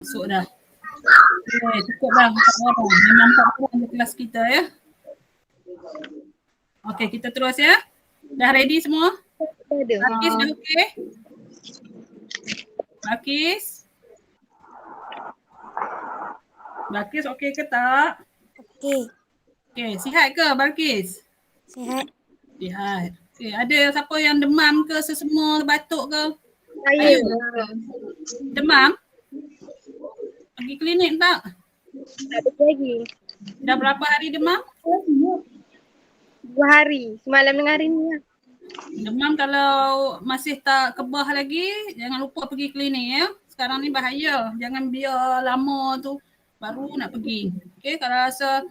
Masuk dah. Okay, cukup dah 4 orang. Memang 4 orang di kelas kita ya. Okay, kita terus ya. Dah ready semua? Bakis dah okey? Bakis? Bakis okey ke tak? Okey. Okey, sihat ke Bakis? Sihat. Sihat. Okay, ada siapa yang demam ke, sesema, batuk ke? Saya. Demam? Pergi klinik tak? Tak pergi lagi. Dah berapa hari demam? 2 hari. Semalam dengan hari ni lah. Demam kalau masih tak kebah lagi, jangan lupa pergi klinik ya. Sekarang ni bahaya. Jangan biar lama tu baru nak pergi. Okay, kalau rasa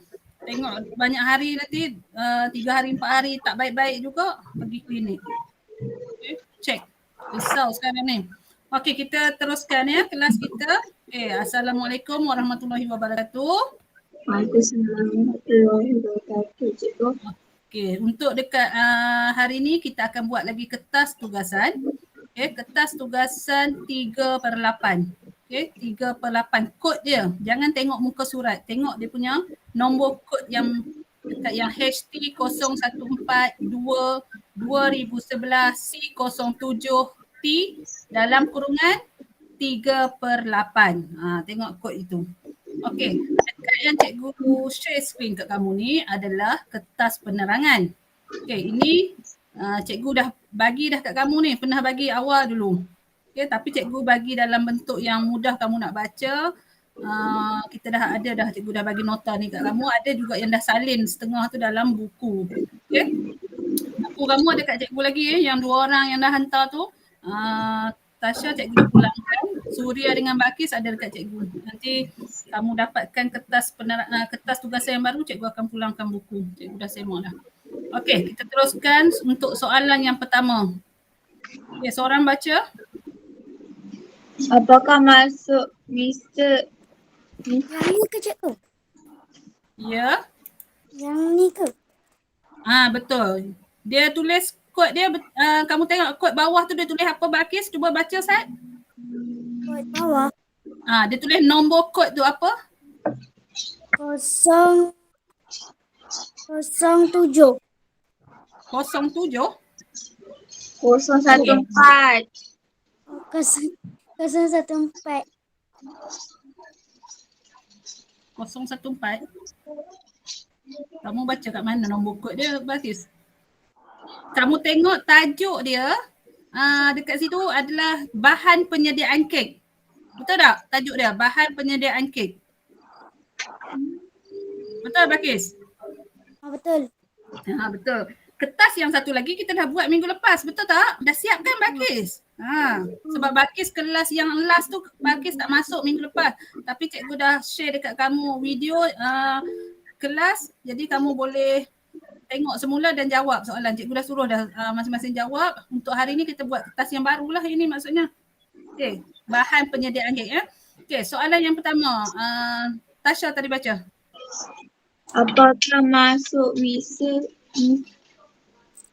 tengok banyak hari nanti 3 hari 4 hari tak baik-baik juga, pergi klinik. Okay, check. Risau sekarang ni. Okay, kita teruskan ya kelas kita. Okay, Assalamualaikum warahmatullahi wabarakatuh. Waalaikumsalam warahmatullahi wabarakatuh, cikgu. Okay, untuk dekat hari ni kita akan buat lagi kertas tugasan. Okay, kertas tugasan 3/8. Okay, 3/8. Kod dia, jangan tengok muka surat. Tengok dia punya nombor kod yang dekat yang HT014-2-2011 C07T dalam kurungan 3/8. Tengok kod itu. Okey, dekat yang cikgu share screen kat kamu ni adalah kertas penerangan. Okey, ini cikgu dah bagi dah kat kamu ni, pernah bagi awal dulu. Okey, tapi cikgu bagi dalam bentuk yang mudah kamu nak baca. Kita dah ada dah, cikgu dah bagi nota ni kat kamu. Ada juga yang dah salin setengah tu dalam buku. Okey. Buku kamu ada kat cikgu lagi yang 2 orang yang dah hantar tu. Tasha cikgu dah pulangkan. Suria dengan Bakis ada dekat cikgu. Nanti kamu dapatkan kertas tugasan yang baru, cikgu akan pulangkan buku. Cikgu dah semak dah. Okey, kita teruskan untuk soalan yang pertama. Okay, seorang baca. Apakah masuk Mr. Yang ni ke cikgu? Ya. Yang ni ke? Betul. Dia tulis kod dia, kamu tengok kod bawah tu dia tulis apa Bakis? Cuba baca Sat. Kod bawah. Dia tulis nombor kod tu apa? 007. 07? 014. 014. 014. Kamu baca kat mana nombor kod dia Bakis? Kamu tengok tajuk dia, dekat situ adalah bahan penyediaan kek. Betul tak tajuk dia? Bahan penyediaan kek. Betul Bakis? Betul. Betul. Kertas yang satu lagi kita dah buat minggu lepas, betul tak? Dah siap kan Bakis? Sebab Bakis kelas yang last tu Bakis tak masuk minggu lepas. Tapi cikgu dah share dekat kamu video kelas, jadi kamu boleh tengok semula dan jawab soalan. Cikgu dah suruh dah masing-masing jawab. Untuk hari ni kita buat kertas yang barulah ini maksudnya. Okey, bahan penyediaan kek ya. Okey, soalan yang pertama. Tasha tadi baca. Apakah masuk Mr.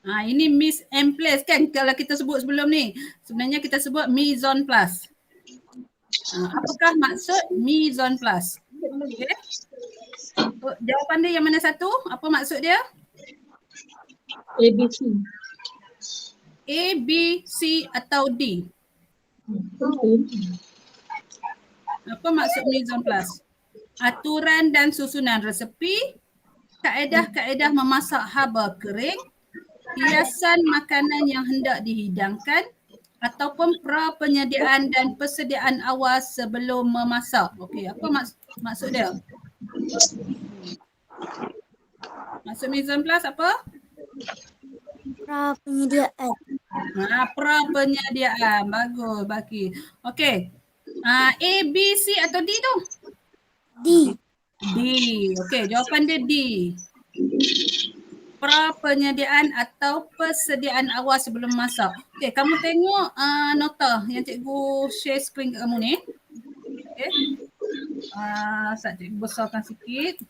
Ini mise en place kan kalau kita sebut sebelum ni. Sebenarnya kita sebut mise en place. Apakah maksud mise en place? Okay. Jawapan dia yang mana satu? Apa maksud dia? ABC. A, B, C atau D? Apa maksud mise en place? Aturan dan susunan resepi, kaedah-kaedah memasak haba kering, hiasan makanan yang hendak dihidangkan, ataupun pra-penyediaan dan persediaan awal sebelum memasak. Okey, apa maksud dia? Maksud mise en place apa? Pra-penyediaan. Pra-penyediaan. Bagus, Baki. Okey. A, B, C atau D tu? D. D. Okey, jawapan dia D. Pra-penyediaan atau persediaan awal sebelum masak. Okey, kamu tengok nota yang cikgu share screen kat kamu ni. Okey. Cikgu besarkan sikit.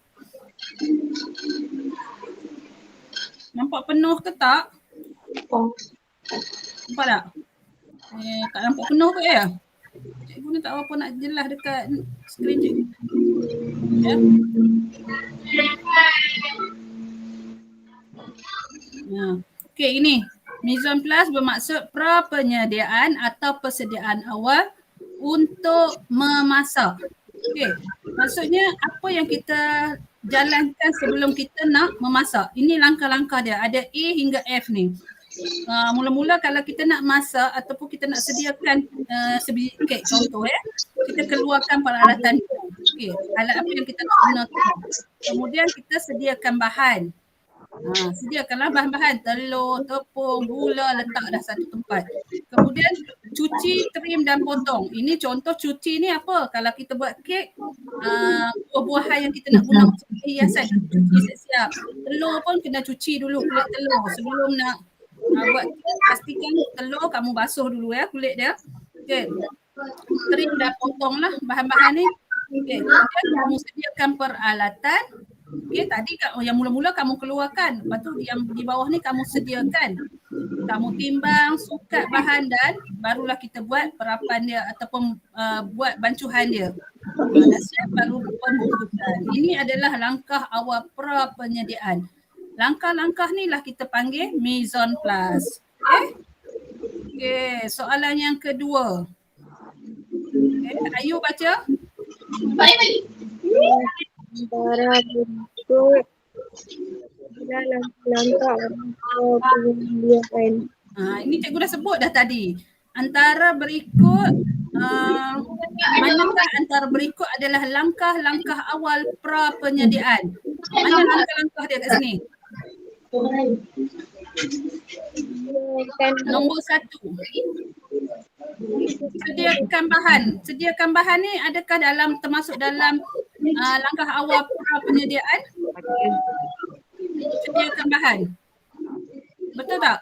Nampak penuh ke tak? Nampak tak? Tak nampak penuh ke ya? Cikgu cikgu ni tak apa nak jelas dekat skrin cikgu. Ya. Okey, ini mise en place bermaksud prapenyediaan atau persediaan awal untuk memasak. Okey, maksudnya apa yang kita jalankan sebelum kita nak memasak. Ini langkah-langkah dia. Ada A hingga F ni. Mula-mula kalau kita nak masak ataupun kita nak sediakan sebiji kek contoh kita keluarkan peralatan. Okey, alat apa yang kita nak gunakan. Kemudian kita sediakan bahan. Sediakanlah bahan-bahan, telur, tepung, gula, letak dah satu tempat. Kemudian cuci, trim dan potong. Ini contoh cuci ni apa? Kalau kita buat kek, buah-buahan yang kita nak guna sebagai hiasan, cuci siap-siap. Telur pun kena cuci dulu kulit telur sebelum nak buat kek. Pastikan telur kamu basuh dulu kulit dia. Okay. Trim dan potonglah bahan-bahan ni. Okay. Kemudian kamu sediakan peralatan. Okay, tadi yang mula-mula kamu keluarkan, lepas tu yang di bawah ni kamu sediakan. Kamu timbang, sukat bahan dan barulah kita buat perapan dia ataupun buat bancuhan dia. Dah siap baru pembungkusan. Ini adalah langkah awal prapenyediaan. Langkah-langkah ni lah kita panggil mise en place. Okay, soalan yang kedua. Okay, Ayu baca. Antara bentuk dalam langkah penyediaan. Ini cikgu dah sebut dah tadi. Antara berikut, manakah antara berikut adalah langkah-langkah awal prapenyediaan? Mana langkah-langkah dia kat sini? Nombor 1. Sediakan bahan. Sediakan bahan ni adakah termasuk dalam langkah awal prapenyediaan? Sediakan bahan. Betul tak?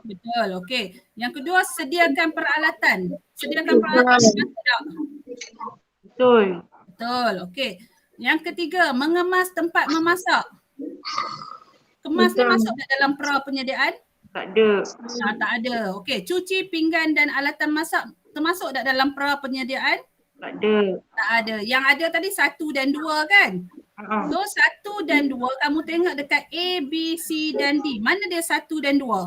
Betul, okey. Yang kedua, sediakan peralatan. Sediakan peralatan betul tak? Betul. Betul, okey. Yang ketiga, mengemas tempat memasak. Kemas ni masuk tak dalam prapenyediaan? Tak ada. Tak ada. Okey, cuci pinggan dan alatan masak termasuk tak dalam prapenyediaan? Tak ada. Tak ada. Yang ada tadi 1 dan 2 kan? So 1 dan 2 kamu tengok dekat A, B, C dan D. Mana dia 1 dan 2? A.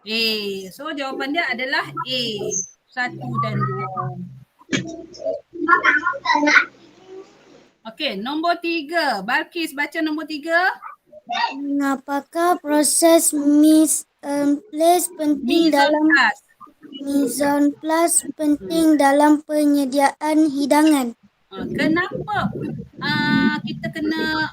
A. So jawapan dia adalah A. 1 dan 2. Okey, nombor 3. Balkis baca nombor 3. Apakah proses mise en place penting dalam penyediaan hidangan? Kenapa kita kena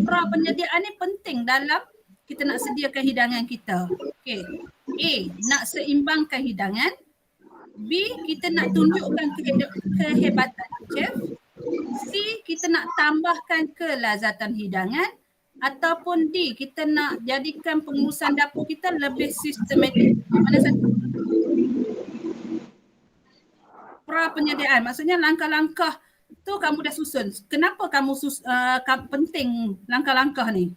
prapenyediaan ni penting dalam kita nak sediakan hidangan kita? Okey. A, nak seimbangkan hidangan. B, kita nak tunjukkan kehebatan chef. C, kita nak tambahkan kelazatan hidangan. Ataupun D, kita nak jadikan pengurusan dapur kita lebih sistematik. Mana satu? Prapenyediaan, maksudnya langkah-langkah tu kamu dah susun. Kenapa kamu penting langkah-langkah ni?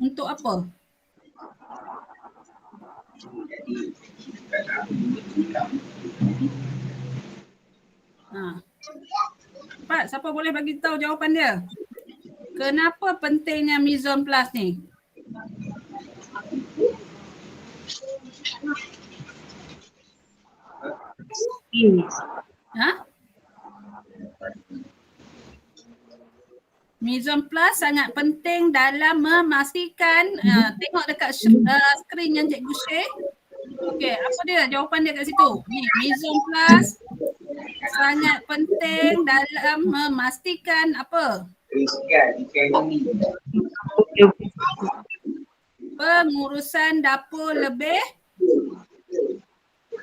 Untuk apa? Cepat, siapa boleh bagi tahu jawapan dia? Kenapa pentingnya mise en place ni? Mise en place sangat penting dalam memastikan, tengok dekat skrin yang cikgu share. Okey, apa dia jawapan dia kat situ? Ni, mise en place sangat penting dalam memastikan apa? Pengurusan dapur lebih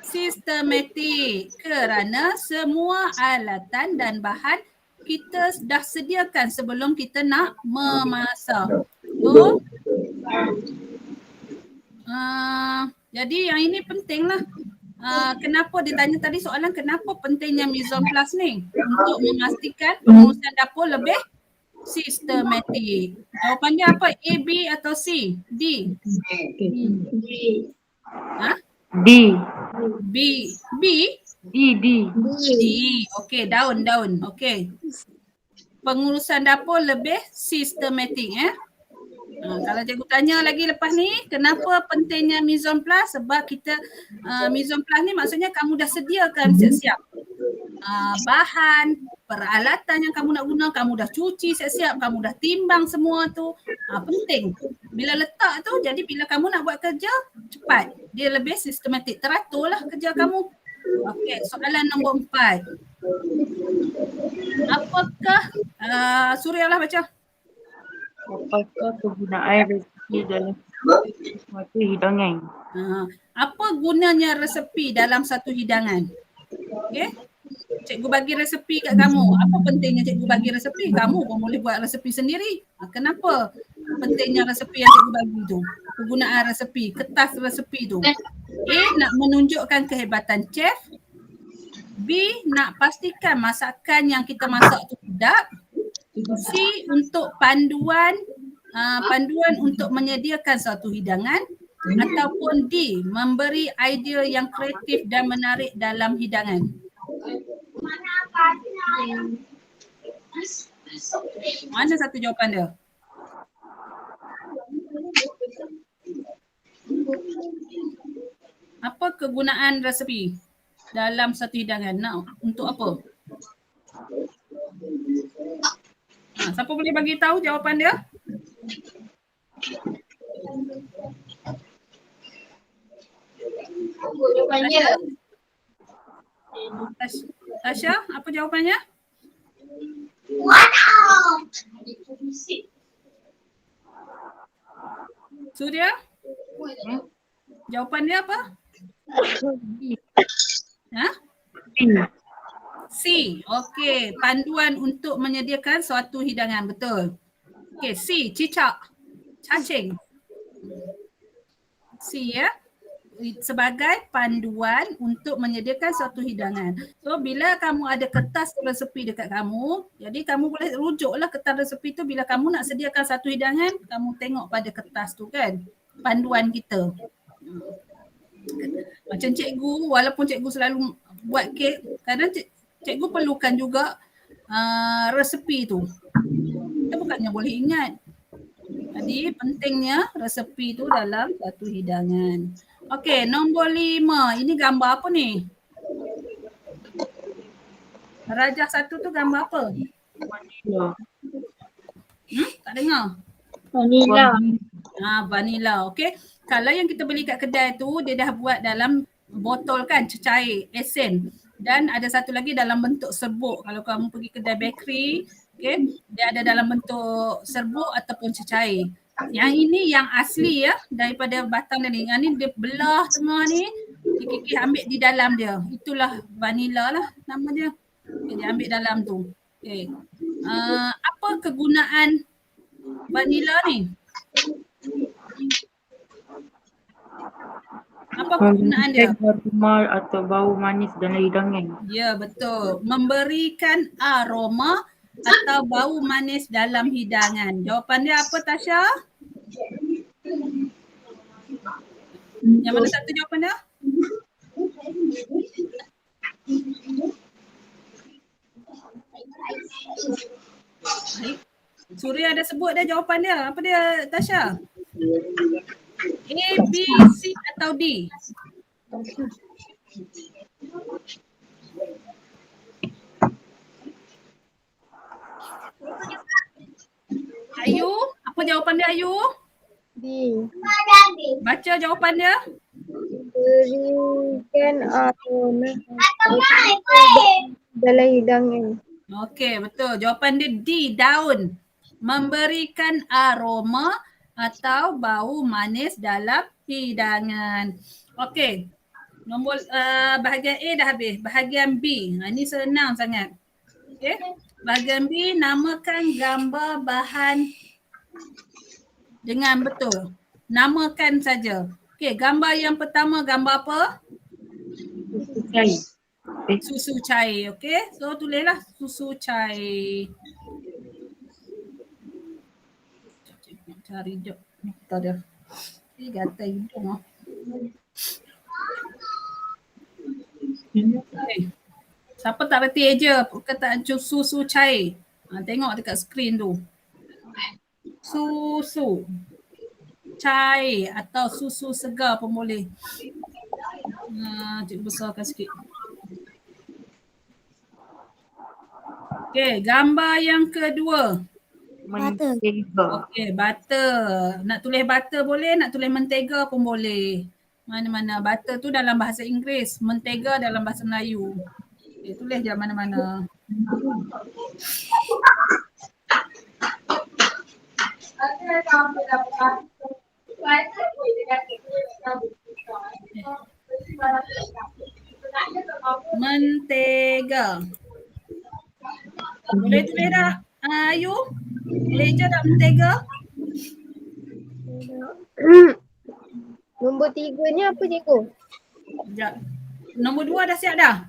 sistematik kerana semua alatan dan bahan kita dah sediakan sebelum kita nak memasak. So, jadi yang ini pentinglah. Kenapa dia tanya tadi soalan kenapa pentingnya mise en place ni? Untuk memastikan pengurusan dapur lebih Systematic. Jawapannya apa? A, B atau C? D? Ha? D. B. B? D. D. Okey, daun. Okey. Pengurusan dapur lebih sistematik kalau cikgu tanya lagi lepas ni, kenapa pentingnya mise en place? Sebab kita mise en place ni maksudnya kamu dah sediakan siap-siap bahan, peralatan yang kamu nak guna, kamu dah cuci siap-siap, kamu dah timbang semua tu. Penting. Bila letak tu, jadi bila kamu nak buat kerja, cepat. Dia lebih sistematik, teraturlah kerja kamu. Okey, soalan nombor 4. Apakah Surya lah baca. Apakah kegunaan resepi dalam suatu hidangan? Apa gunanya resepi dalam satu hidangan? Okey. Cikgu bagi resepi kat kamu. Apa pentingnya cikgu bagi resepi? Kamu pun boleh buat resepi sendiri. Kenapa pentingnya resepi yang cikgu bagi tu? Kegunaan resepi, kertas resepi tu. A, nak menunjukkan kehebatan chef. B, nak pastikan masakan yang kita masak tu sedap. C, untuk panduan untuk menyediakan suatu hidangan. Ataupun D, memberi idea yang kreatif dan menarik dalam hidangan. Mana satu jawapan dia? Apa kegunaan resepi dalam satu hidangan? Untuk apa? Siapa boleh bagi tahu jawapan dia? Tasha, apa jawapannya? Surya? Jawapan dia apa? C. Okey, panduan untuk menyediakan suatu hidangan, betul. Okey, C, cacing. C sebagai panduan untuk menyediakan suatu hidangan. So bila kamu ada kertas resepi dekat kamu, jadi kamu boleh rujuklah kertas resepi tu bila kamu nak sediakan satu hidangan, kamu tengok pada kertas tu kan, panduan kita. Macam cikgu, walaupun cikgu selalu buat kek, kadang cikgu perlukan juga resepi tu. Kita bukannya boleh ingat. Jadi pentingnya resepi tu dalam satu hidangan. Okey, nombor 5. Ini gambar apa ni? Rajah 1 tu gambar apa? Tak dengar? Vanilla. Vanilla. Okey. Kalau yang kita beli kat kedai tu, dia dah buat dalam botol kan, cecair, esen. Dan ada satu lagi dalam bentuk serbuk. Kalau kamu pergi kedai bakery, okay, dia ada dalam bentuk serbuk ataupun cecair. Yang ini yang asli daripada batang dia ni. Yang ni dia belah tengah ni, dikikis ambil di dalam dia. Itulah vanilla lah nama dia. Okay, dia ambil dalam tu. Okay. Apa kegunaan vanilla ni? Apa kegunaan dia? Aroma atau bau manis dalam hidangan. Ya, betul. Memberikan aroma atau bau manis dalam hidangan. Jawapan dia apa, Tasha? Yang mana satu jawapan dia? Baik. Surya ada sebut dah jawapan dia. Apa dia, Tasha? A, B, C atau D? Ayu, apa jawapan dia Ayu? D. Baca jawapan dia. Berikan aroma dalam hidangan. Okey, betul. Jawapan dia D, daun. Memberikan aroma atau bau manis dalam hidangan. Okey. Nombor bahagian A dah habis. Bahagian B. Ini senang sangat. Okey. Bahagian B, namakan gambar bahan dengan betul. Namakan saja. Okey, gambar yang pertama gambar apa? Susu cair. Susu cair. Okey. So tulislah susu cair. cari jap nota dia. Gatal hidung ah. Okay. Siapa tak reti aja perkataan susu cair? Tengok dekat skrin tu. Susu cair atau susu segar pun boleh. Cikgu besarkan sikit. Okay, gambar yang kedua. Mentega. Okay, butter. Nak tulis butter boleh, nak tulis mentega pun boleh. Mana-mana. Butter tu dalam bahasa Inggeris, mentega dalam bahasa Melayu. Okay, tulis je mana-mana. Mentega. Boleh tulis tak? Ayu? Boleh je tak mentega? Nombor 3 ni apa cikgu? Sekejap. Nombor 2 dah siap dah?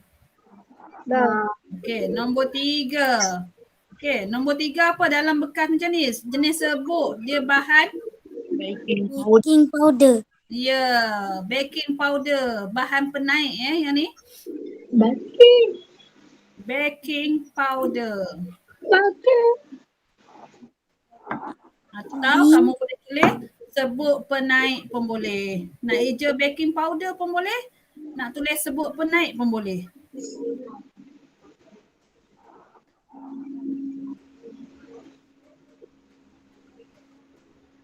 Dah. Okey, nombor 3. Okey, nombor 3 apa dalam bekas macam ni? Jenis serbuk, dia bahan? Baking powder. Ya, baking powder, bahan penaik yang ni. Baking powder. Atau kamu boleh tulis serbuk penaik pun boleh. Nak eja baking powder pun boleh. Nak tulis serbuk penaik pun boleh.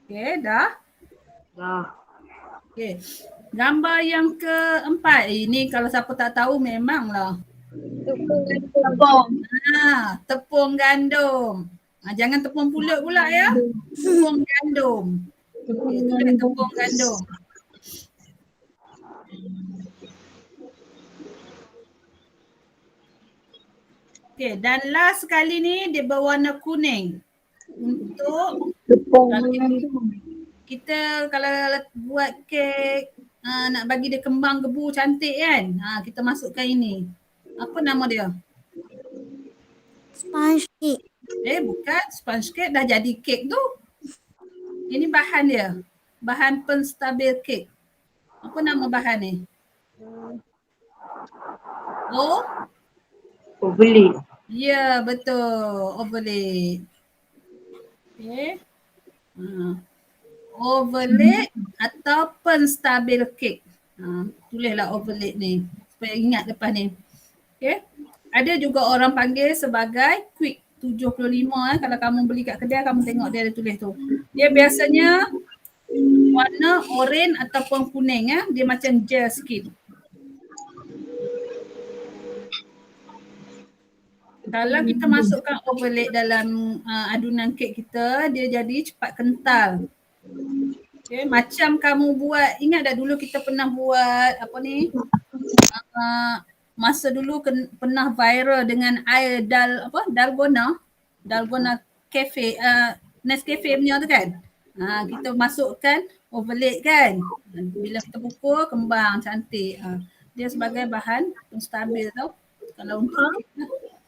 Okey, dah? Dah. Okey. Gambar yang keempat. Ini kalau siapa tak tahu memanglah. Tepung gandum. Jangan tepung pulut pula ya. Tepung gandum. Okay, tulis tepung gandum. Okey, dan last sekali ni dia berwarna kuning. Untuk kita kalau buat kek nak bagi dia kembang gebu cantik kan. Kita masukkan ini. Apa nama dia? Sponge cake. Bukan sponge cake, dah jadi kek tu. Ini bahan dia. Bahan penstabil kek. Apa nama bahan ni? Overlay. Ya, betul. Overlay. Okay. Overlay atau penstabil kek. Tulislah overlay ni. Supaya ingat lepas ni. Okay. Ada juga orang panggil sebagai quick 75 kalau kamu beli kat kedai kamu tengok dia ada tulis tu. Dia biasanya warna oranye ataupun kuning dia macam gel sikit. Kalau kita masukkan overlay dalam adunan kek kita, dia jadi cepat kental. Okay, macam kamu buat, ingat tak dulu kita pernah buat apa ni? Masa dulu pernah viral dengan air dalgona cafe, Nescafe punya tu kan. Kita masukkan overlay kan. Bila kita pukul kembang cantik. Dia sebagai bahan stabil tau. Kalau untuk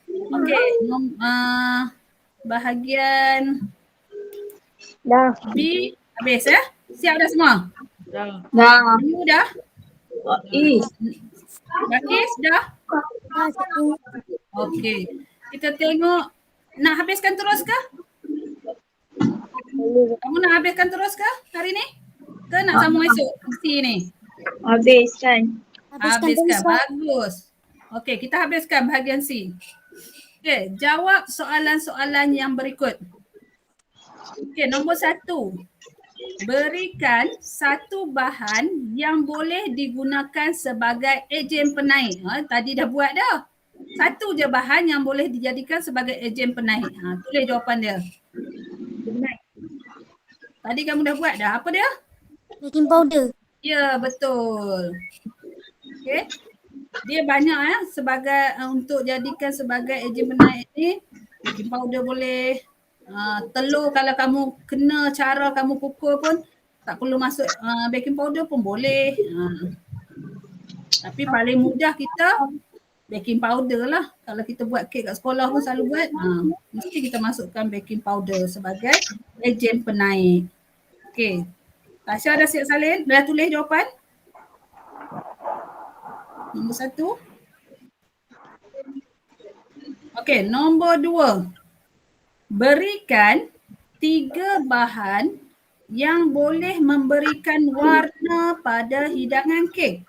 okey, bahagian Dah. B habis ya? Siap dah semua? Dah. Kamu dah? Bakis dah? Okey. Kita tengok nak habiskan terus ke? Kamu nak habiskan terus ke hari ni? Ke nak sambung esok mesti ni? Habiskan. Habiskan. Bagus. Okey, kita habiskan bahagian C. Okey, jawab soalan-soalan yang berikut. Okey, nombor 1. Berikan satu bahan yang boleh digunakan sebagai ejen penaik. Tadi dah buat dah. Satu je bahan yang boleh dijadikan sebagai ejen penaik. Tulis jawapan dia. Tadi kamu dah buat dah. Apa dia? Baking powder. Ya, betul. Okey. Dia banyak sebagai untuk jadikan sebagai ejen penaik ni. Baking powder boleh. Telur kalau kamu kena cara kamu pukul pun tak perlu masuk baking powder pun boleh. Tapi paling mudah kita baking powder lah. Kalau kita buat kek kat sekolah pun selalu buat. Mesti kita masukkan baking powder sebagai ejen penaik. Okey. Tasha dah siap salin? Dah tulis jawapan? Nombor 1. Okey, nombor 2. Berikan 3 bahan yang boleh memberikan warna pada hidangan kek.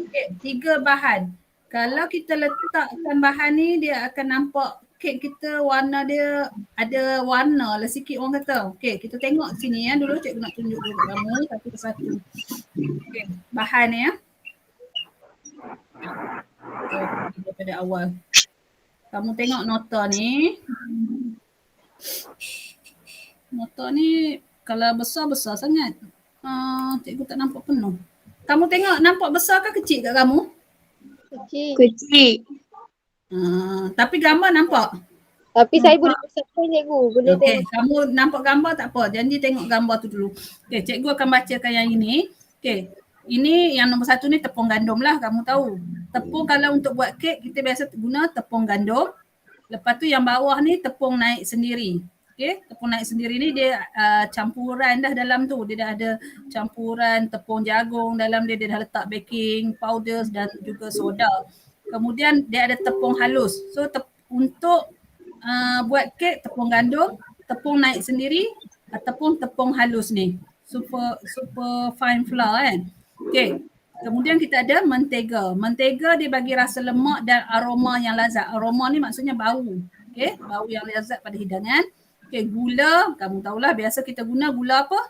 Okey, 3 bahan. Kalau kita letakkan bahan ni, dia akan nampak kek kita warna dia ada warna lah sikit orang kata. Okey, kita tengok sini ya. Dulu cikgu nak tunjuk dulu kat kamu satu persatu. Okey, bahan ni ya. Kita daripada awal. Kamu tengok nota ni. Nota ni kalau besar-besar sangat. Cikgu tak nampak penuh. Kamu tengok nampak besar ke kecil kat kamu? Kecil. Tapi gambar nampak? Tapi saya boleh besarkan cikgu. Boleh Okey, tengok. kamu nampak gambar tak apa. Janji tengok gambar tu dulu. Okey, cikgu akan bacakan yang ini. Okey, ini yang nombor 1 ni tepung gandum lah, kamu tahu. Tepung kalau untuk buat kek kita biasa guna tepung gandum. Lepas tu yang bawah ni tepung naik sendiri. Okey, tepung naik sendiri ni dia campuran dah dalam tu. Dia dah ada campuran tepung jagung dalam dia. Dia dah letak baking powder dan juga soda. Kemudian dia ada tepung halus. So untuk buat kek tepung gandum, tepung naik sendiri ataupun tepung halus ni. Super fine flour kan. Okey. Kemudian kita ada mentega. Mentega dia bagi rasa lemak dan aroma yang lazat. Aroma ni maksudnya bau. Okey, bau yang lazat pada hidangan. Okey, gula, kamu tahulah biasa kita guna gula apa?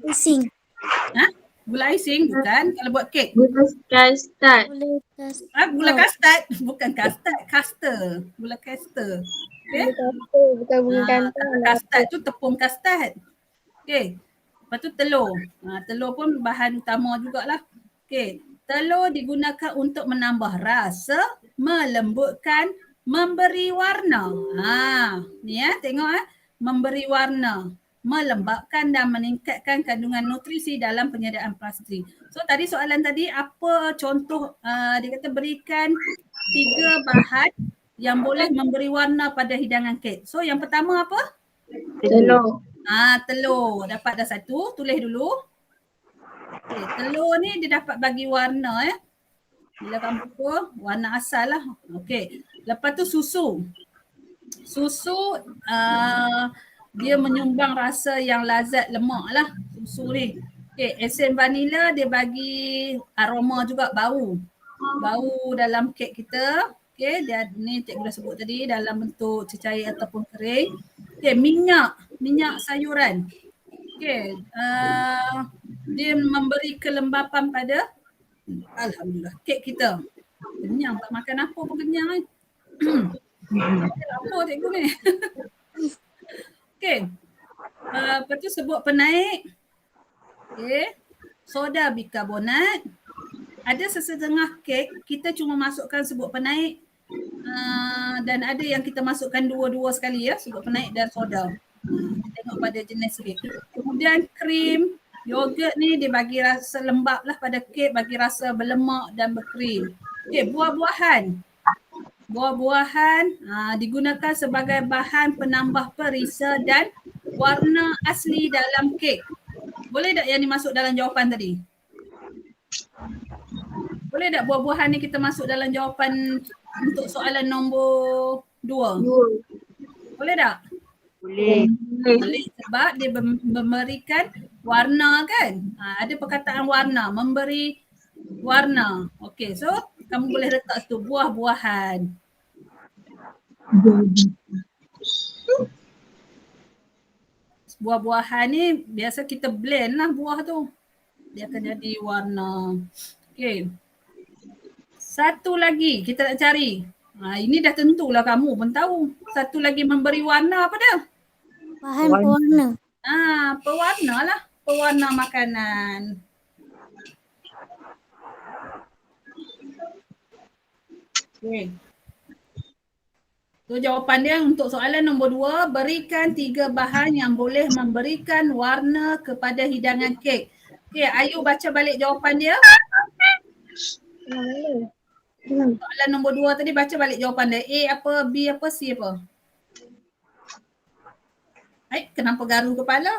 Icing. Gula icing bukan kalau buat kek. Gula custard. Boleh kas. Gula custard, bukan custard, caster. Gula caster. Okey. Bukan bunga kantong. Custard tu tepung custard. Okey. Lepas tu telur. Telur pun bahan utama jugalah. Okey. Telur digunakan untuk menambah rasa, melembutkan, memberi warna. Ni ya, tengok memberi warna, melembabkan dan meningkatkan kandungan nutrisi dalam penyediaan pastri. So tadi soalan tadi apa contoh dia kata berikan 3 bahan yang boleh memberi warna pada hidangan kek. So yang pertama apa? Telur. Telur. Dapat dah 1, tulis dulu. Okay, telur ni dia dapat bagi warna ya. Bila kamu pukul, warna asal lah. Okey. Lepas tu susu. Susu dia menyumbang rasa yang lazat lemak lah. Susu ni. Okey, esen vanila dia bagi aroma juga bau. Bau dalam kek kita. Okey, dia ni cikgu dah sebut tadi dalam bentuk cecair ataupun kering. Okey, minyak sayuran. Okey, dia memberi kelembapan pada alhamdulillah kek kita. Kenyang tak makan apa pun kenyang ni. Apa cikgu ni? Okey. Lepas tu sebut penaik. Okey. Soda bikarbonat. Ada sesetengah kek kita cuma masukkan sebut penaik dan ada yang kita masukkan dua-dua sekali ya, sebut penaik dan soda. Tengok pada jenis kek. Kemudian krim, yogurt ni dia bagi rasa lembap lah pada kek, bagi rasa berlemak dan berkrim. Okey, buah-buahan. Buah-buahan digunakan sebagai bahan penambah perisa dan warna asli dalam kek. Boleh tak yang ni masuk dalam jawapan tadi? Boleh tak buah-buahan ni kita masuk dalam jawapan untuk soalan nombor 2? Boleh tak? Boleh. Boleh sebab dia memberikan warna kan? Ada perkataan warna, memberi warna. Okey, so kamu boleh letak situ buah-buahan. Buah-buahan ni biasa kita blend lah buah tu. Dia akan jadi warna. Okey. Satu lagi kita nak cari. Ini dah tentulah kamu pun tahu. Satu lagi memberi warna apa dah? Bahan pewarna. Pewarna lah. Pewarna makanan. Okay. So jawapan dia untuk soalan nombor 2, berikan 3 bahan yang boleh memberikan warna kepada hidangan kek. Okay, Ayu baca balik jawapan dia. Soalan nombor 2 tadi baca balik jawapan dia. A apa, B apa, C apa? Kenapa garu kepala?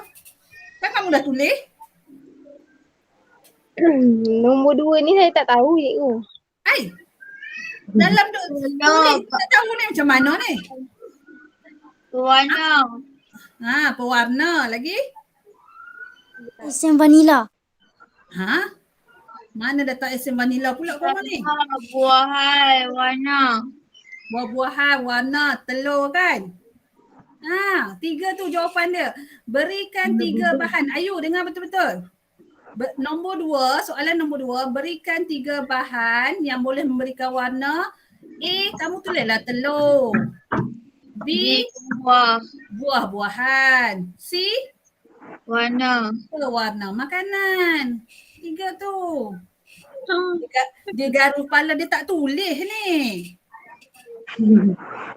Kan kamu dah tulis? Nombor 2 ni saya tak tahu cikgu. Dalam tulis tak tahu ni macam mana ni? Pewarna. Pewarna lagi? Esen vanila. Mana datang esen vanila pula kau ni? Buah-buahan warna. Buah-buahan, warna, telur kan? 3 tu jawapan dia. Berikan 3 bahan. Ayu dengar betul-betul. Nombor 2, soalan nombor 2, berikan 3 bahan yang boleh memberikan warna. A, kamu tulislah telur. B, Buah. buah-buahan. C, Warna. warna makanan. 3 tu. Dia garu kepala, dia tak tulis ni.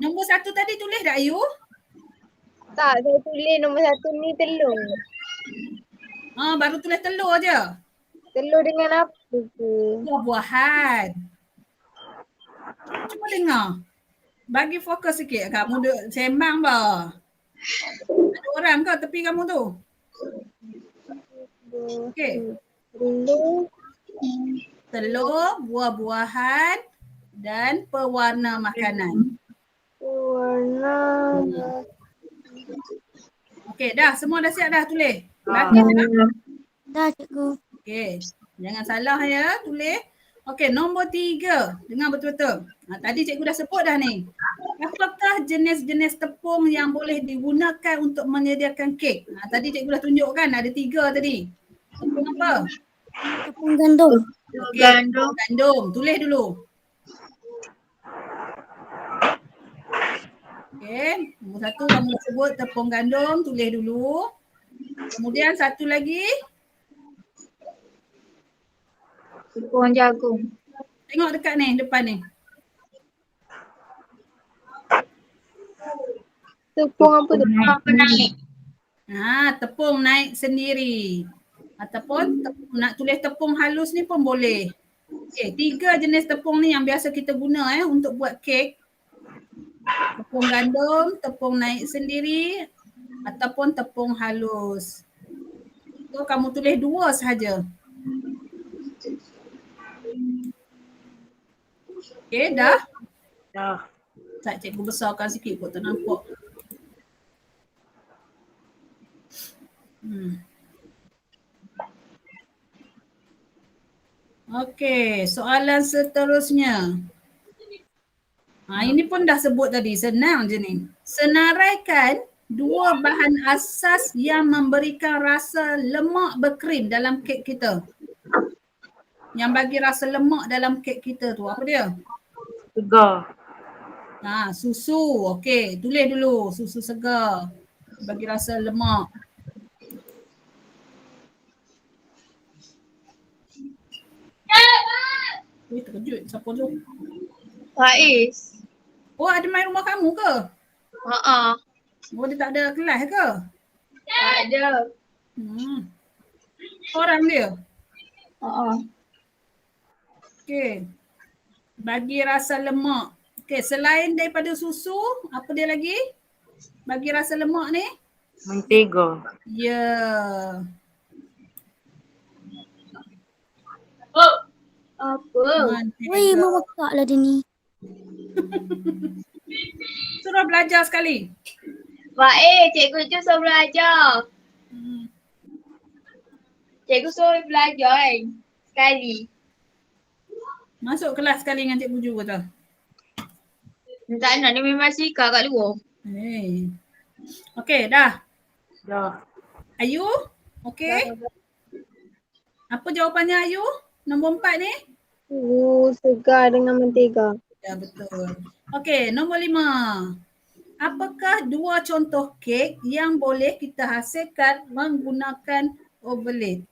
Nombor 1 tadi tulis tak Ayu? Tak, saya tulis nombor 1 ni telur. Baru tulis telur je. Telur dengan apa tu? Buah-buahan. Cuba dengar. Bagi fokus sikit. Kamu duduk sembang bah. Ada orang ke tepi kamu tu? Okey. Telur, buah-buahan dan pewarna makanan. Warna. Okey, dah semua dah siap dah tulis. Lagi dah. Dah cikgu. Okey, jangan salah ya tulis. Okey, nombor 3. Dengar betul-betul. Tadi cikgu dah sebut dah ni. Apakah jenis-jenis tepung yang boleh digunakan untuk menyediakan kek? Tadi cikgu dah tunjukkan ada 3 tadi. Tepung apa? Tepung gandum. Okey, tepung gandum. Tulis dulu. Okey, nombor 1 kamu dah sebut tepung gandum, tulis dulu. Kemudian satu lagi. Tepung jagung. Tengok dekat ni, depan ni. Tepung apa tu? Penaik. Tepung naik sendiri. Ataupun nak tulis tepung halus ni pun boleh. Okey, 3 jenis tepung ni yang biasa kita guna untuk buat kek. Tepung gandum, tepung naik sendiri ataupun tepung halus. So kamu tulis 2 sahaja. Okey, dah? Dah. Tak, cikgu besarkan sikit kot tak nampak. Okey, soalan seterusnya. Ini pun dah sebut tadi, senang je ni. Senaraikan 2 bahan asas yang memberikan rasa lemak berkrim dalam kek kita. Yang bagi rasa lemak dalam kek kita tu, apa dia? Segar. Susu. Okey, tulis dulu susu segar. Bagi rasa lemak. Terkejut. Siapa tu? Faiz. Ada main rumah kamu ke? Dia tak ada kelas ke? Tak ada. Orang dia? Okey. Bagi rasa lemak. Okey, selain daripada susu, apa dia lagi? Bagi rasa lemak ni? Mentega. Ya. Apa? Woi, mama kak lah dia ni. Suruh belajar sekali. Faiz, cikgu je suruh belajar. Cikgu suruh belajar sekali. Masuk kelas sekali dengan cikgu juga tu. Tak nak, dia memang sikar kat luar. Okey, dah. Dah. Ayu? Okey. Apa jawapannya Ayu? Nombor 4 ni? Segar dengan mentega. Ya, betul. Okey, nombor 5. Apakah 2 contoh kek yang boleh kita hasilkan menggunakan ovelet?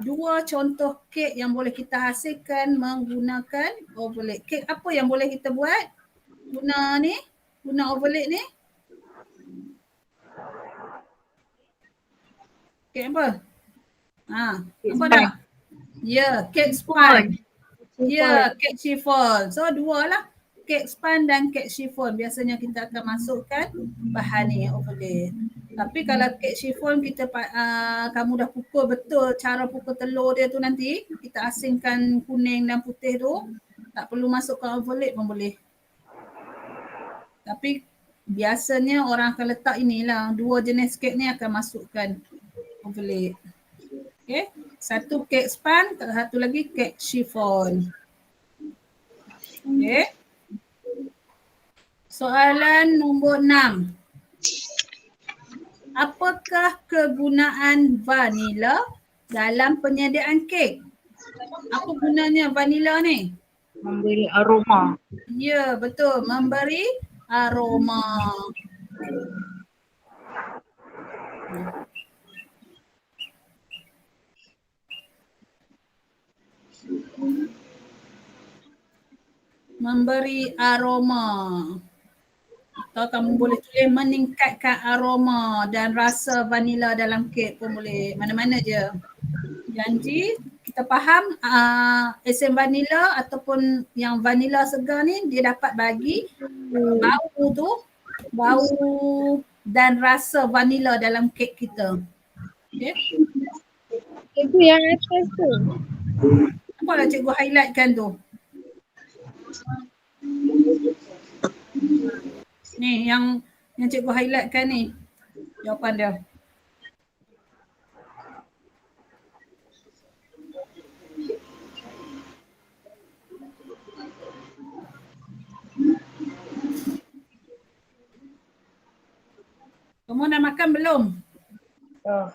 2 contoh kek yang boleh kita hasilkan menggunakan ovelet. Kek apa yang boleh kita buat? Guna ovelet ni? Kek apa? Apa dah? Ya, kek sponge. Ya, kek chiffon. So 2 lah. Kek sponge dan kek chiffon. Biasanya kita akan masukkan bahan ni, ovelet. Tapi kalau kek chiffon kamu dah pukul betul cara pukul telur dia tu nanti, kita asingkan kuning dan putih tu, tak perlu masukkan overload pun boleh. Tapi biasanya orang akan letak inilah, 2 jenis kek ni akan masukkan overload. Okay, satu kek span, satu lagi kek chiffon. Okay. Soalan nombor 6. Apakah kegunaan vanila dalam penyediaan kek? Apa gunanya vanila ni? Memberi aroma. Ya, betul. Memberi aroma. Memberi aroma. Atau kamu boleh tulis meningkatkan aroma dan rasa vanila dalam kek pun boleh. Mana-mana je. Janji kita faham esen vanila ataupun yang vanila segar ni dia dapat bagi bau tu, bau dan rasa vanila dalam kek kita. Okay. Itu yang atas tu. Apalah cikgu highlightkan tu? Ni yang cikgu highlightkan ni jawapan dia. Kamu dah makan belum? Dah.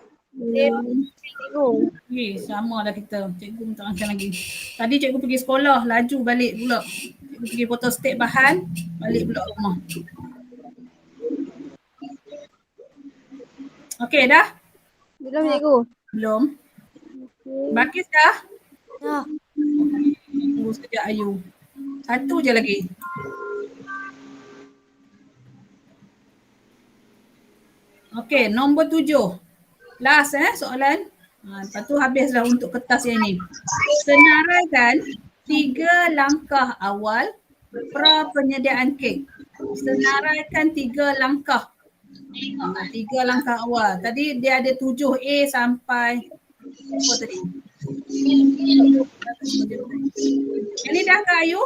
Sama dah kita. Cikgu minta makan lagi. Tadi cikgu pergi sekolah, laju balik pula. Cikgu pergi photostat bahan, balik pula rumah. Okey dah? Belum cikgu. Belum? Bakis dah? Dah. Tunggu sekejap Ayu. Satu je lagi. Okey, nombor 7. Last soalan. Lepas tu habis dah untuk kertas yang ni. Senaraikan 3 langkah awal pra penyediaan kek. Senaraikan 3 langkah. 3 langkah awal. Tadi dia ada 7A sampai apa tadi? Yang ni dah ke Ayu?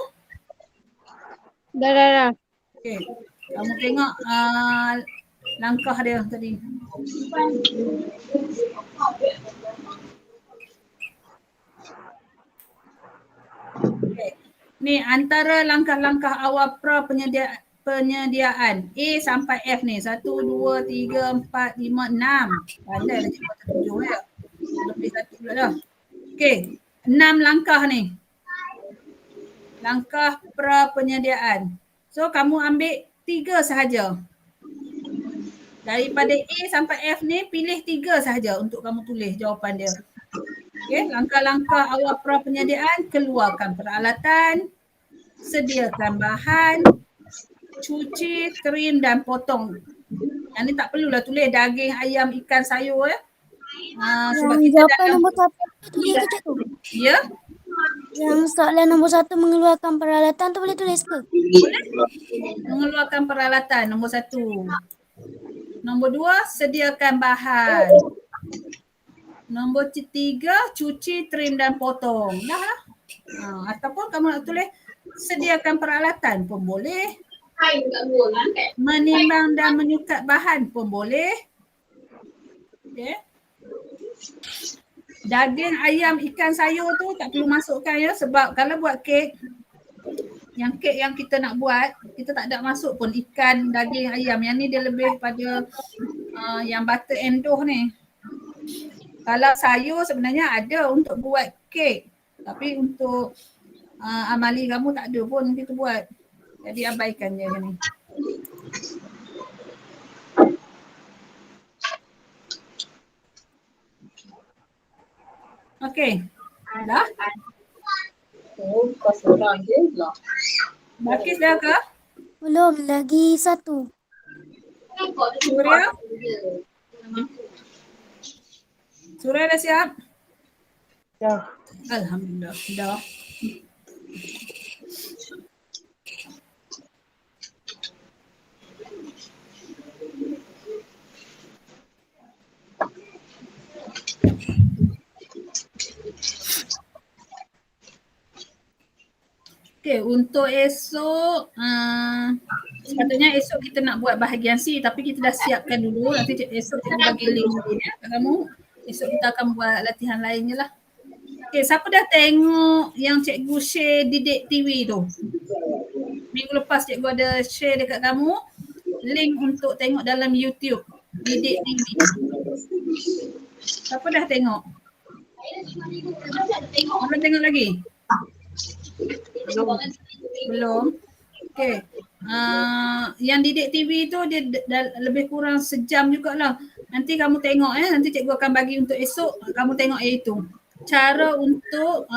Dah. Okey. Kamu tengok langkah dia tadi. Okay. Ni antara langkah-langkah awal pra penyediaan A sampai F ni. 1, 2, 3, 4, 5, 6. Pandai lah cikgu kata 7 ya. Lebih 1 pula dah. Okey. 6 langkah ni. Langkah pra penyediaan. So kamu ambil 3 sahaja. Daripada A sampai F ni pilih 3 sahaja untuk kamu tulis jawapan dia. Okey, langkah-langkah awal pra penyediaan, keluarkan peralatan, sediakan bahan, cuci, krim dan potong. Yang ni tak perlulah tulis daging, ayam, ikan, sayur ya. Sebab Yang kita jawapan dalam nombor 1 tulis ke cikgu? ya, Yang soalan nombor 1 mengeluarkan peralatan tu boleh tulis ke? mengeluarkan peralatan nombor 1. Nombor 2, sediakan bahan. Nombor 3, cuci, trim dan potong. Dah lah. Ataupun kamu nak tulis sediakan peralatan pun boleh. Menimbang dan menyukat bahan pun boleh. Okay. Daging, ayam, ikan, sayur tu tak perlu masukkan ya. Sebab kalau buat kek yang kita nak buat, kita tak ada masuk pun ikan, daging, ayam. Yang ni dia lebih pada yang butter and dough ni. Kalau sayur sebenarnya ada untuk buat kek. Tapi untuk amali kamu tak ada pun kita buat. Jadi abaikan je ni. Okey. Dah? Bakis dah ke? Belum, lagi 1. Surya? Surya dah siap? Dah. Alhamdulillah. Dah. Okey, untuk esok, sepatutnya esok kita nak buat bahagian C tapi kita dah siapkan dulu. Nanti esok cikgu bagi link ni kat kamu. Esok kita akan buat latihan lain je lah. Okey, siapa dah tengok yang cikgu share Didik TV tu? Minggu lepas cikgu ada share dekat kamu link untuk tengok dalam YouTube Didik TV. Siapa dah tengok? Belum tengok lagi? Belum. Okey. Yang Didik TV tu dia lebih kurang sejam jugalah. Nanti kamu tengok nanti cikgu akan bagi untuk esok kamu tengok itu. Cara untuk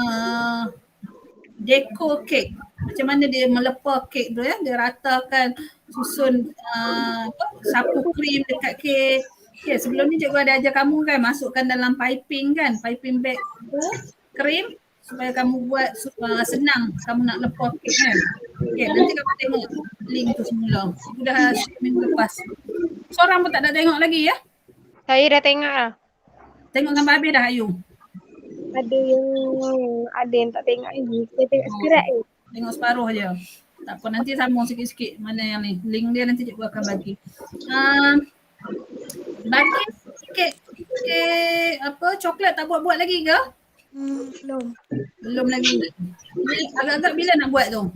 dekor kek. Macam mana dia melepa kek tu dia ratakan susun sapu krim dekat kek. Okay, sebelum ni cikgu ada ajar kamu kan masukkan dalam piping kan, piping bag tu krim supaya kamu buat senang kamu nak lepas kek kan. Okay, nanti kamu tengok link tu semula. Cikgu dah share minggu lepas. Seorang pun tak ada tengok lagi ya? Saya dah tengok lah. Tengok sampai habis dah Ayu? Ada yang tak tengok lagi. Saya tengok sekirat je. Tengok separuh je. Tak apa, nanti sambung sikit-sikit mana yang ni. Link dia nanti cikgu akan bagi. Bagi kek coklat tak buat-buat lagi ke? Belum. Belum lagi. Agak-agak bila nak buat tu?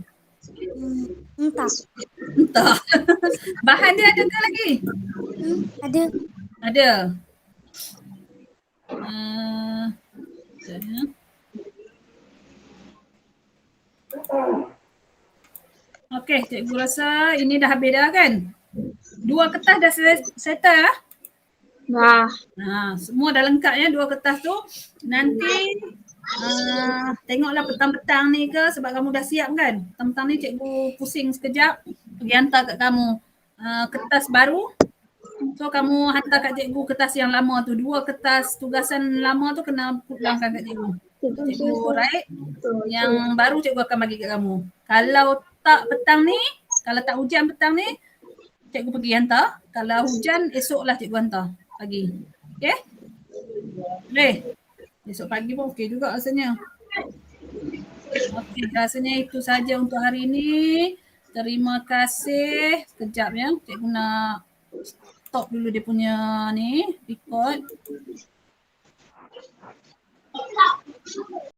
Entah. Entah. Bahan dia ada ke lagi? Ada. Ada. Okey, cikgu rasa ini dah habis dah kan? 2 kertas dah settle lah. Semua dah lengkap ya 2 kertas tu. Nanti tengoklah petang-petang ni ke sebab kamu dah siap kan. Petang-petang ni cikgu pusing sekejap pergi hantar kat kamu kertas baru. So kamu hantar kat cikgu kertas yang lama tu. 2 kertas tugasan lama tu kena pulangkan kat cikgu. Cikgu write. Yang baru cikgu akan bagi kat kamu. Kalau tak petang ni, kalau tak hujan petang ni, cikgu pergi hantar. Kalau hujan esoklah cikgu hantar pagi. Okay? Boleh? Esok pagi pun okey juga rasanya. Okey, rasanya itu saja untuk hari ini. Terima kasih. Sekejap ya. Cikgu nak stop dulu dia punya ni record.